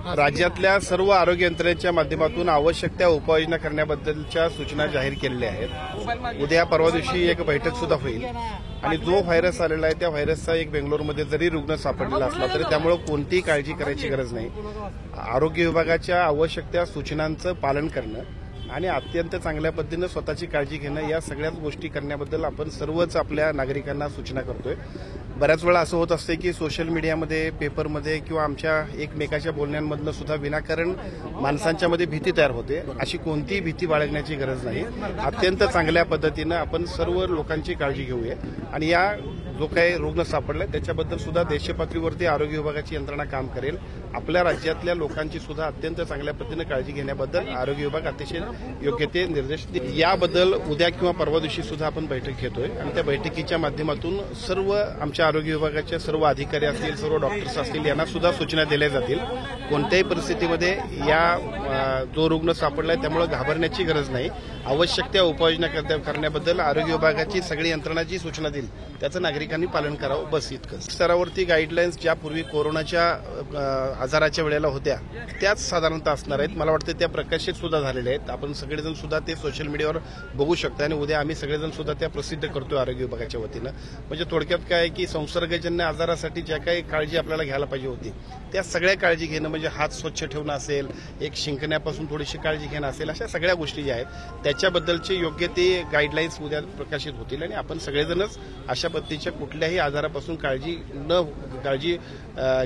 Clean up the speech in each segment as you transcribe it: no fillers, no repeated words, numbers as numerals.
राज्यातल्या सर्व आरोग्य यंत्रणेच्या माध्यमातून आवश्यक त्या उपाययोजना करण्याबद्दलच्या सूचना जाहीर केलेल्या आहेत। उद्या परवा दिवशी एक बैठक सुद्धा होईल आणि जो व्हायरस आलेला आहे त्या व्हायरसचा एक बेंगलोरमध्ये जरी रुग्ण सापडलेला असला तरी त्यामुळे कोणतीही काळजी करायची गरज नाही। आरोग्य विभागाच्या आवश्यक त्या सूचनांचं पालन करणं आणि अत्यंत चांगल्या पद्धतीने स्वतःची काळजी घेणं या सगळ्याच गोष्टी करण्याबद्दल आपण सर्वच आपल्या नागरिकांना सूचना करतोय। बऱ्याच वेळा असं होत असते की सोशल मीडियामध्ये, पेपरमध्ये किंवा आमच्या एकमेकाच्या बोलण्यांमधनं सुद्धा विनाकारण माणसांच्यामध्ये भीती तयार होते। अशी कोणतीही भीती बाळगण्याची गरज नाही। अत्यंत चांगल्या पद्धतीनं आपण सर्व लोकांची काळजी घेऊया आणि या जो काही रुग्ण सापडलाय त्याच्याबद्दल सुद्धा देशपातळीवरती आरोग्य विभागाची यंत्रणा काम करेल। आपल्या राज्यातल्या लोकांची सुद्धा अत्यंत चांगल्या पद्धतीने काळजी घेण्याबद्दल आरोग्य विभाग अतिशय योग्य ते निर्देश देईल। याबद्दल उद्या किंवा परवा दिवशी सुद्धा आपण बैठक घेतोय आणि त्या बैठकीच्या माध्यमातून सर्व आमच्या आरोग्य विभागाचे सर्व अधिकारी असतील, सर्व डॉक्टर्स असतील यांना सुद्धा सूचना दिल्या जातील। कोणत्याही परिस्थितीमध्ये या जो रुग्ण सापडलाय त्यामुळे घाबरण्याची गरज नाही। आवश्यक त्या उपाययोजना करण्याबद्दल आरोग्य विभागाची सगळी यंत्रणा जी सूचना देईल त्याचं नागरिकांनी पालन करावं, बस इतकंच। स्तरावरती गाईडलाईन्स ज्या पूर्वी कोरोनाच्या आजाराच्या वेळेला होत्या त्याच साधारणतः असणार आहेत। मला वाटतं त्या प्रकाशित सुद्धा झालेल्या आहेत। आपण सगळेजण सुद्धा ते सोशल मीडियावर बघू शकता आणि उद्या आम्ही सगळेजण सुद्धा त्या प्रसिद्ध करतोय आरोग्य विभागाच्या वतीनं। म्हणजे थोडक्यात काय की संसर्गजन्य आजारासाठी ज्या काही काळजी आपल्याला घ्यायला पाहिजे होती त्या सगळ्या काळजी घेणं म्हणजे हात स्वच्छ ठेवणं असेल, एक शिंकण्यापासून थोडीशी काळजी घेणं असेल, अशा सगळ्या गोष्टी ज्या आहेत त्याच्याबद्दलचे योग्य ते गाईडलाईन्स उद्या प्रकाशित होतील आणि आपण सगळेजणच अशा पद्धतीच्या कुठल्याही आजारापासून काळजी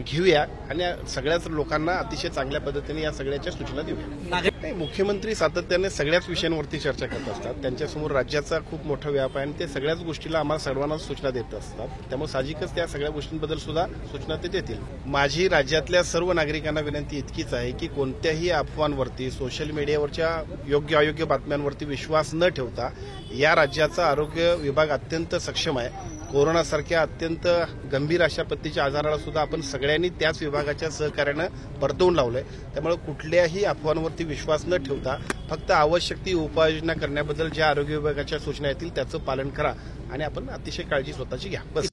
घेऊया आणि सगळ्याच लोकांना अतिशय चांगल्या पद्धतीने या सगळ्याच्या सूचना देऊया। मुख्यमंत्री सातत्याने सगळ्याच विषयांवरती चर्चा करत असतात। त्यांच्यासमोर राज्याचा खूप मोठा व्याप आहे आणि ते सगळ्याच गोष्टीला आम्हाला सर्वांना सूचना देत असतात। त्यामुळे साहजिकच त्या सगळ्या गोष्टींबद्दल सुद्धा सूचना ते देतील। माझी राज्यातल्या सर्व नागरिकांना विनंती इतकीच आहे की कोणत्याही अफवांवरती, सोशल मीडियावरच्या योग्य अयोग्य बातम्यांवरती विश्वास न ठेवता या राज्याचा आरोग्य विभाग अत्यंत सक्षम आहे। कोरोनासारख्या अत्यंत गंभीर अशा पद्धतीच्या आजाराला सुद्धा आपण सगळ्यांनी त्याच विभागाच्या सहकार्यानं परतवून लावलंय। त्यामुळे कुठल्याही अफवांवरती विश्वास न ठेवता फक्त आवश्यक ती उपाययोजना करण्याबद्दल ज्या आरोग्य विभागाच्या सूचना येतील त्याचं पालन करा आणि आपण अतिशय काळजी स्वतःची घ्या, बस।